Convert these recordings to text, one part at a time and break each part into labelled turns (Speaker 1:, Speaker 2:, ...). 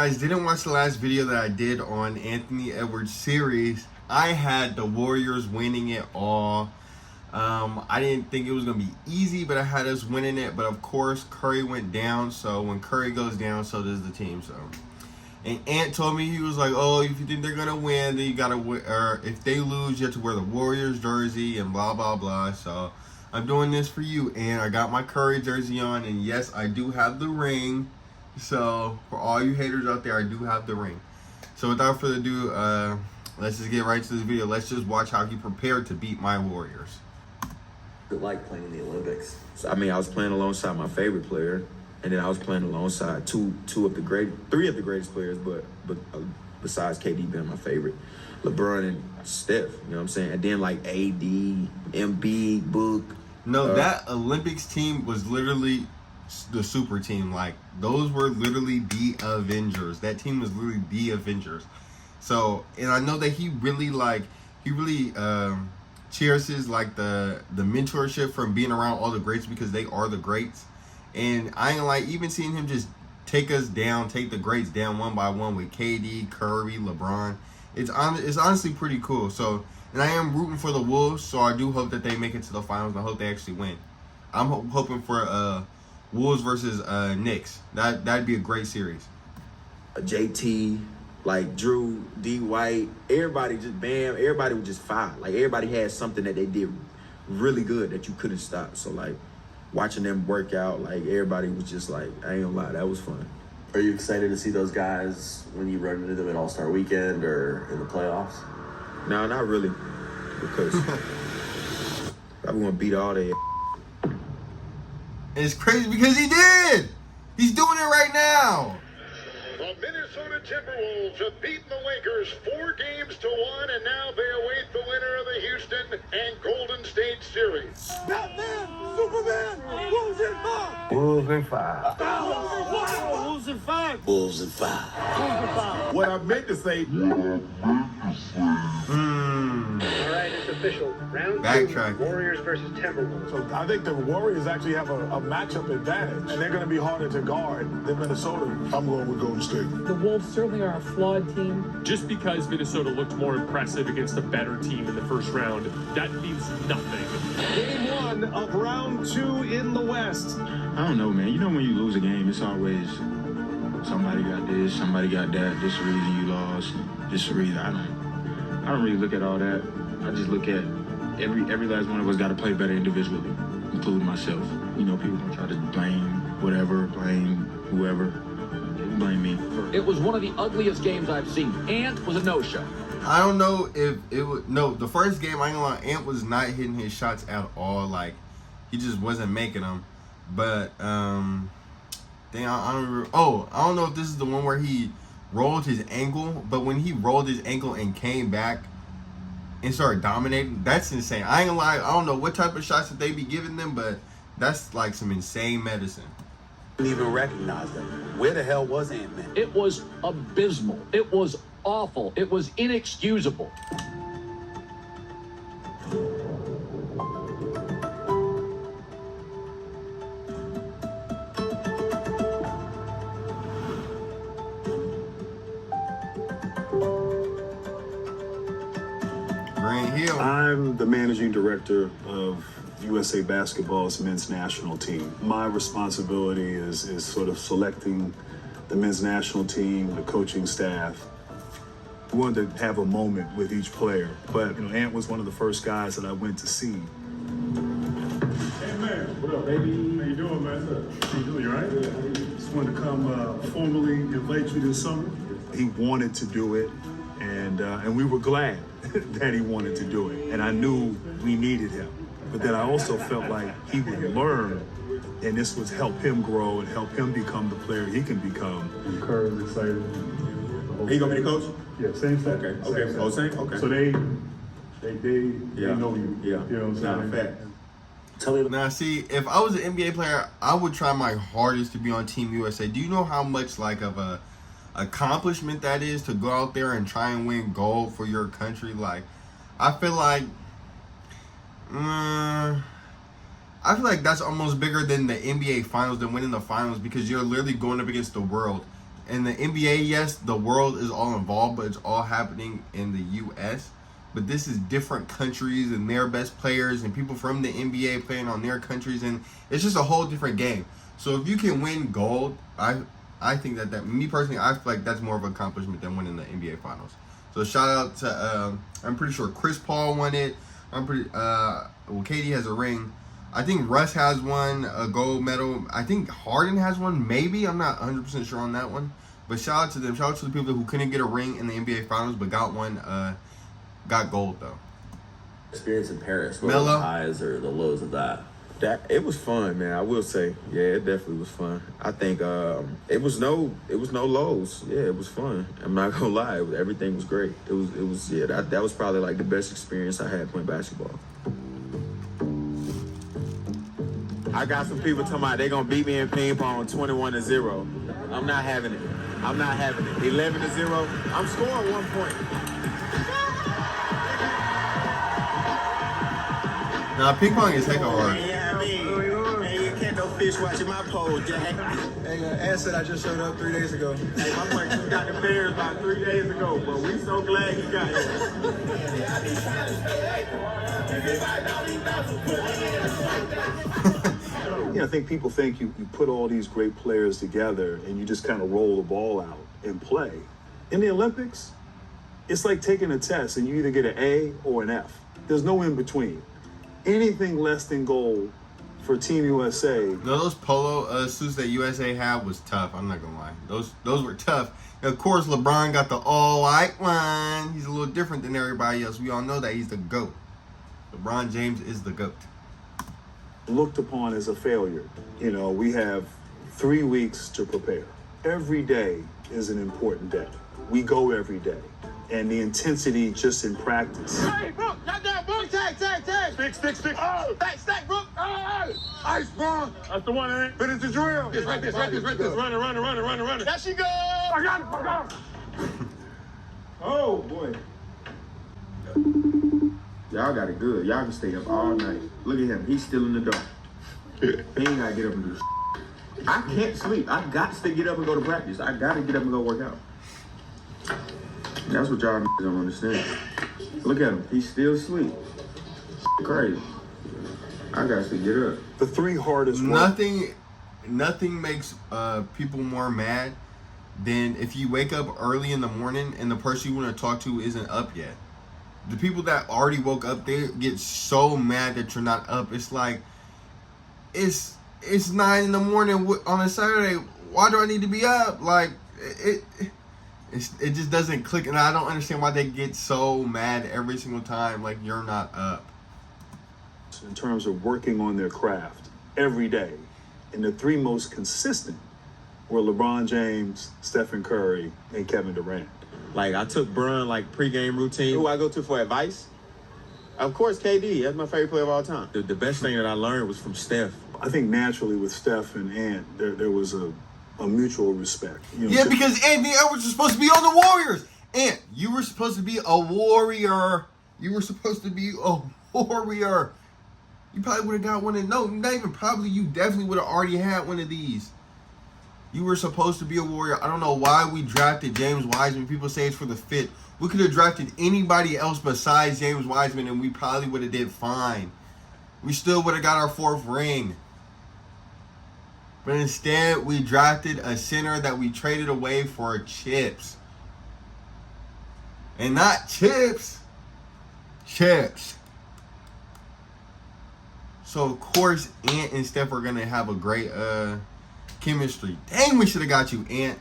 Speaker 1: guys didn't watch the last video that I did on Anthony Edwards' series, I had the Warriors winning it all. I didn't think it was going to be easy, but I had us winning it. But of course, Curry went down. So when Curry goes down, so does the team. So, and Ant told me, he was like, "Oh, if you think they're going to win, then you got to win. Or if they lose, you have to wear the Warriors jersey and blah, blah, blah." So I'm doing this for you. And I got my Curry jersey on. And yes, I do have the ring. So for all you haters out there, I do have the ring. So without further ado, let's just get right to this video. Let's just watch how he prepared to beat my Warriors.
Speaker 2: Like playing in the Olympics?
Speaker 3: So, I mean, I was playing alongside my favorite player, and then I was playing alongside three of the greatest players, but besides KD being my favorite, LeBron and Steph. You know what I'm saying? And then like AD, Embiid, Book.
Speaker 1: No, that Olympics team was literally the super team. Like, those were literally the Avengers. That team was literally the Avengers. So, and I know that he really cherishes like the mentorship from being around all the greats, because they are the greats. And I ain't like even seeing him just take the greats down one by one with KD, Curry, LeBron. It's honestly pretty cool. So, and I am rooting for the Wolves, so I do hope that they make it to the finals, and I hope they actually win. I'm hoping for Wolves versus Knicks. That'd be a great series.
Speaker 3: JT, like Drew, D. White, everybody just bam, everybody was just fire. Like, everybody had something that they did really good that you couldn't stop. So like watching them work out, like everybody was just like, I ain't gonna lie, that was fun.
Speaker 2: Are you excited to see those guys when you run into them at All-Star Weekend or in the playoffs?
Speaker 3: No, not really, because I'm gonna beat all their.
Speaker 1: It's crazy because he did. He's doing it right now.
Speaker 4: The Minnesota Timberwolves have beaten the Lakers 4-1, and now they await the winner of the Houston and Golden State series.
Speaker 5: Batman, Superman, Wolves in 5.
Speaker 3: Wolves in 5.
Speaker 5: Wolves in 5.
Speaker 2: Wolves in 5.
Speaker 5: What I meant to say.
Speaker 4: All right, it's official. Round
Speaker 1: Backtrack.
Speaker 4: 2, Warriors versus Timberwolves.
Speaker 5: So I think the Warriors actually have a matchup advantage, and they're going to be harder to guard than Minnesota. I'm going with Golden State.
Speaker 6: The Wolves certainly are a flawed team.
Speaker 7: Just because Minnesota looked more impressive against a better team in the first round, that means nothing.
Speaker 5: Game 1 of round 2 in the West.
Speaker 8: I don't know, man. You know, when you lose a game, it's always somebody got this, somebody got that. This reason you lost. This reason I don't really look at all that. I just look at every last one of us got to play better individually, including myself. You know, people gonna try to blame whatever, blame whoever. Blame me.
Speaker 9: It was one of the ugliest games I've seen. Ant was a no-show.
Speaker 1: I don't know if it would. No, the first game, I ain't gonna lie, Ant was not hitting his shots at all. Like, he just wasn't making them. But I don't know if this is the one where he rolled his ankle. But when he rolled his ankle and came back and started dominating, that's insane. I ain't gonna lie, I don't know what type of shots that they be giving them, but that's like some insane medicine.
Speaker 10: Didn't even recognize them. Where the hell was Ant-Man?
Speaker 9: It was abysmal. It was awful. It was inexcusable.
Speaker 1: Grant Hill.
Speaker 11: I'm the managing director of USA Basketball's men's national team. My responsibility is sort of selecting the men's national team, the coaching staff. We wanted to have a moment with each player, but Ant was one of the first guys that I went to see.
Speaker 5: Hey, man. What up, baby? How you doing, man? How you doing? You all right? Yeah. Just wanted to come formally invite you this summer.
Speaker 11: He wanted to do it, and we were glad that he wanted to do it. And I knew we needed him. But then I also felt like he would learn, and this would help him grow and help him become the player he can become.
Speaker 5: And Kerr's excited.
Speaker 3: He gonna be the coach?
Speaker 5: Yeah, same staff.
Speaker 3: Okay.
Speaker 5: Same
Speaker 3: Oh,
Speaker 5: staff.
Speaker 3: same. Okay.
Speaker 5: So they know you.
Speaker 3: Yeah.
Speaker 5: You know what I'm saying?
Speaker 3: Fact.
Speaker 1: Now, see, if I was an NBA player, I would try my hardest to be on Team USA. Do you know how much like of a accomplishment that is to go out there and try and win gold for your country? Like, I feel like that's almost bigger than the NBA finals, than winning the finals, because you're literally going up against the world in the NBA, yes, the world is all involved, but it's all happening in the U.S. But this is different countries and their best players and people from the NBA playing on their countries, and it's just a whole different game. So if you can win gold, I think that me personally, I feel like that's more of an accomplishment than winning the NBA Finals. So shout out to I'm pretty sure Chris Paul won it. KD has a ring. I think Russ has one, a gold medal. I think Harden has one, maybe. I'm not 100% sure on that one. But shout out to them. Shout out to the people who couldn't get a ring in the NBA Finals but got one, got gold, though.
Speaker 2: Experience in Paris. What were the highs or the lows of that?
Speaker 3: It was fun, man. I will say, yeah, it definitely was fun. I think it was no lows. Yeah, it was fun. I'm not gonna lie, everything was great. It was yeah. That was probably like the best experience I had playing basketball. I got some people talking about they gonna beat me in ping pong 21-0. I'm not having it. 11-0. I'm scoring 1 point.
Speaker 1: Nah, ping pong is heck of hard.
Speaker 12: Yeah, I mean, you can't no fish watching my pole, Jack. Hey, Ant said I just showed up 3 days ago.
Speaker 3: Hey, my boy just got the Bears about 3 days ago, but we so glad he got
Speaker 11: I think people think you put all these great players together and you just kind of roll the ball out and play. In the Olympics, it's like taking a test and you either get an A or an F. There's no in between. Anything less than gold for Team USA.
Speaker 1: No, those polo suits that USA had was tough. I'm not gonna lie. Those were tough. And of course, LeBron got the all white one. He's a little different than everybody else. We all know that he's the GOAT. LeBron James is the GOAT.
Speaker 11: Looked upon as a failure. You know, we have 3 weeks to prepare. Every day is an important day. We go every day. And the intensity just in practice.
Speaker 12: Hey, Brooke, knock down, Brooke. Tag. Stick. Oh, stack, Brooke. Oh, ice bomb.
Speaker 5: That's the one, eh?
Speaker 12: Finish the drill.
Speaker 5: It's right this. Run it.
Speaker 12: There she goes.
Speaker 5: I got it.
Speaker 12: Oh, boy.
Speaker 8: Y'all got it good. Y'all can stay up all night. Look at him. He's still in the dark. He ain't got to get up and do this. I can't sleep. I got to get up and go to practice. I got to get up and go work out. That's what y'all don't understand. Look at him. He's still asleep. Crazy. I got to get up.
Speaker 11: The 3 hardest
Speaker 1: Nothing makes people more mad than if you wake up early in the morning and the person you want to talk to isn't up yet. The people that already woke up, they get so mad that you're not up. It's like, it's 9 in the morning on a Saturday. Why do I need to be up? Like, it just doesn't click, and I don't understand why they get so mad every single time like you're not up.
Speaker 11: In terms of working on their craft every day. And the 3 most consistent were LeBron James, Stephen Curry, and Kevin Durant.
Speaker 3: Like, I took Bron, like, pregame routine. Who I go to for advice? Of course, KD. That's my favorite player of all time. The best thing that I learned was from Steph.
Speaker 11: I think naturally with Steph and Ant, there was a mutual respect. You know,
Speaker 1: yeah, because Anthony Edwards was supposed to be on the Warriors. Ant, you were supposed to be a warrior. You probably would have got one of no, not even probably. You definitely would have already had one of these. You were supposed to be a warrior. I don't know why we drafted James Wiseman. People say it's for the fit. We could have drafted anybody else besides James Wiseman, and we probably would have did fine. We still would have got our 4th ring. But instead, we drafted a center that we traded away for chips. And not chips. Chips. So, of course, Ant and Steph are going to have a great chemistry. Dang, we should have got you, Ant.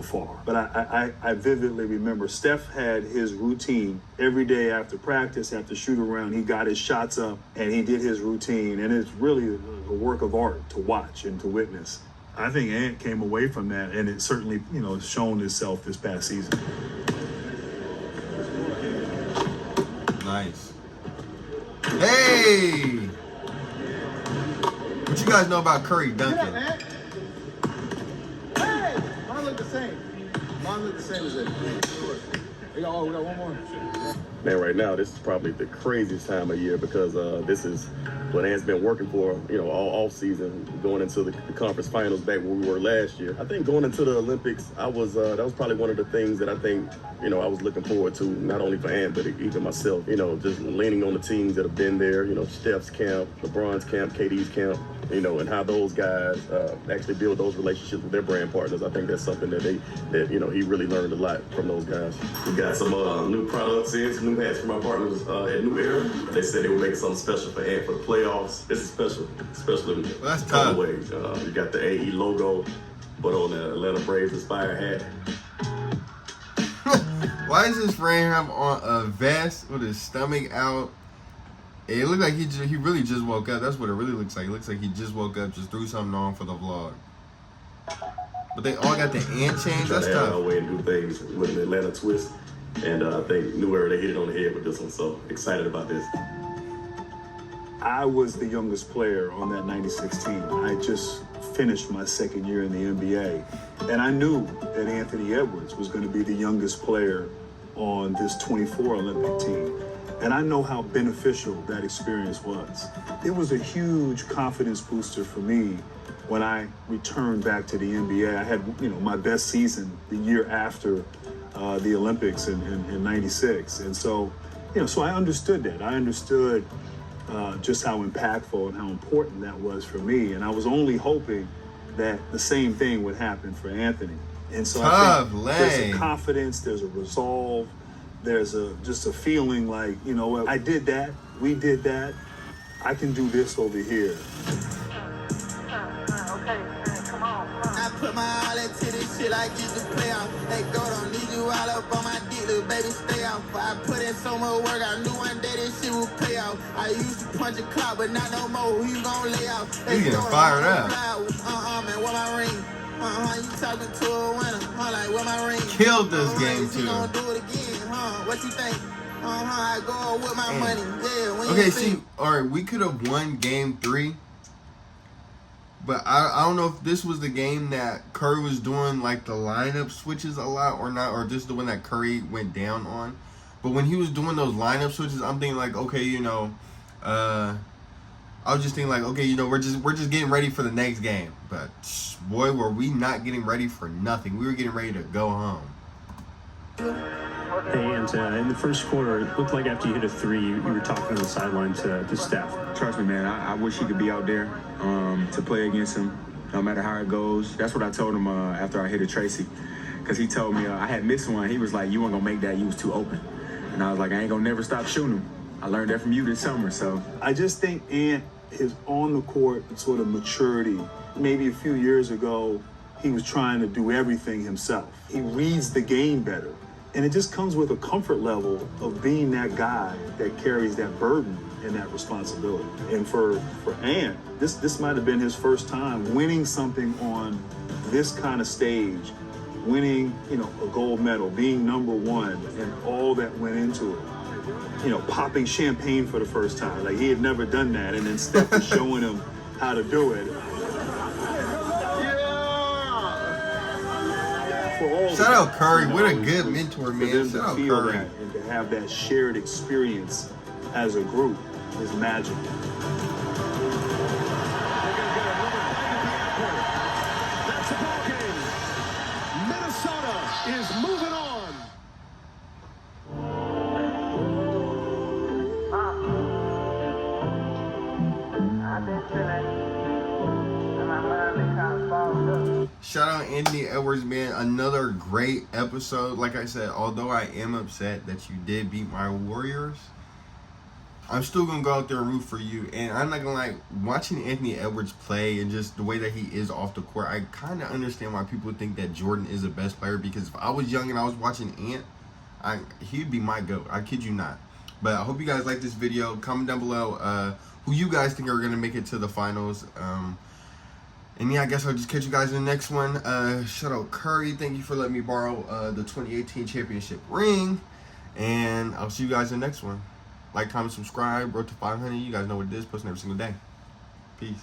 Speaker 11: Far. But I vividly remember Steph had his routine every day after practice, after shoot around. He got his shots up and he did his routine. And it's really a work of art to watch and to witness. I think Ant came away from that, and it certainly, shown itself this past season.
Speaker 1: Nice. Hey! What you guys know about Curry dunking?
Speaker 12: Mine look the same as it. We got one more.
Speaker 13: Man, right now, this is probably the craziest time of year because this is what Ant's been working for, all season, going into the conference finals back where we were last year. I think going into the Olympics, that was probably one of the things that I think, I was looking forward to, not only for Ant, but even myself, just leaning on the teams that have been there, Steph's camp, LeBron's camp, KD's camp, and how those guys actually build those relationships with their brand partners. I think that's something that he really learned a lot from those guys. We got some new products in, some new hats from our partners at New Era. They said they were making something special for Ant for the playoffs. This is special in a couple of ways. You got the AE logo, but on the Atlanta Braves inspired hat.
Speaker 1: Why does this friend have on a vest with his stomach out? It looked like he really just woke up. That's what it really looks like. It looks like he just woke up, just threw something on for the vlog. But they all got the ant chains. That's tough.
Speaker 13: Our way to do things with an Atlanta twist. And I think New Era, they hit it on the head with this one. So excited about this.
Speaker 11: I was the youngest player on that 96 team. I just finished my second year in the NBA. And I knew that Anthony Edwards was going to be the youngest player on this 24 Olympic team. And I know how beneficial that experience was. It was a huge confidence booster for me when I returned back to the NBA. I had, my best season the year after the Olympics in 96. And so, so I understood that. I understood just how impactful and how important that was for me. And I was only hoping that the same thing would happen for Anthony. And so I think there's a confidence, there's a resolve, there's just a feeling like, what, I did that, we did that, I can do this over here.
Speaker 14: I put my all into this shit like it's a playoff. They go, don't need you all up on my dick, little baby, stay off. I put in so much work, I knew one day this shit would pay off. I used to punch a clock, but not no more. Who you gonna lay out?
Speaker 1: He's getting fired up.
Speaker 14: Man, where my ring? You talking to a winner? Like, where my ring?
Speaker 1: Killed this game too.
Speaker 14: Gonna do it again? What you think? I go with my money. Yeah. When
Speaker 1: Okay, see, all right, we could have won game 3. But I don't know if this was the game that Curry was doing like the lineup switches a lot or not, or just the one that Curry went down on. But when he was doing those lineup switches, I'm thinking like, okay, I was just thinking like, okay, we're just getting ready for the next game. But boy, were we not getting ready for nothing. We were getting ready to go home.
Speaker 15: And in the first quarter, it looked like after you hit a 3, you were talking on the sideline to Steph.
Speaker 8: Trust me, man, I wish he could be out there to play against him, no matter how it goes. That's what I told him after I hit a Tracy, because he told me I had missed one. He was like, you weren't going to make that. You was too open. And I was like, I ain't going to never stop shooting him. I learned that from you this summer, so.
Speaker 11: I just think Ant is on the court sort of maturity. Maybe a few years ago, he was trying to do everything himself. He reads the game better. And it just comes with a comfort level of being that guy that carries that burden and that responsibility. And for Ant, this might have been his first time winning something on this kind of stage, winning, a gold medal, being number 1, and all that went into it. Popping champagne for the first time. Like, he had never done that. And then Steph was showing him how to do it.
Speaker 1: Shout out Curry. What a good mentor, man.
Speaker 11: For them
Speaker 1: Shout out
Speaker 11: to feel
Speaker 1: Curry.
Speaker 11: that and to have that shared experience as a group is magical.
Speaker 4: That's the ball game. Minnesota is moving on.
Speaker 1: Shout out Anthony Edwards, man. Another great episode. Like I said, although I am upset that you did beat my Warriors, I'm still going to go out there and root for you. And I'm not going to lie, watching Anthony Edwards play and just the way that he is off the court, I kind of understand why people think that Jordan is the best player. Because if I was young and I was watching Ant, he'd be my GOAT. I kid you not. But I hope you guys like this video. Comment down below who you guys think are going to make it to the finals. And yeah, I guess I'll just catch you guys in the next one. Shout out Curry. Thank you for letting me borrow the 2018 championship ring. And I'll see you guys in the next one. Like, comment, subscribe. Road to 500. You guys know what it is. Posting every single day. Peace.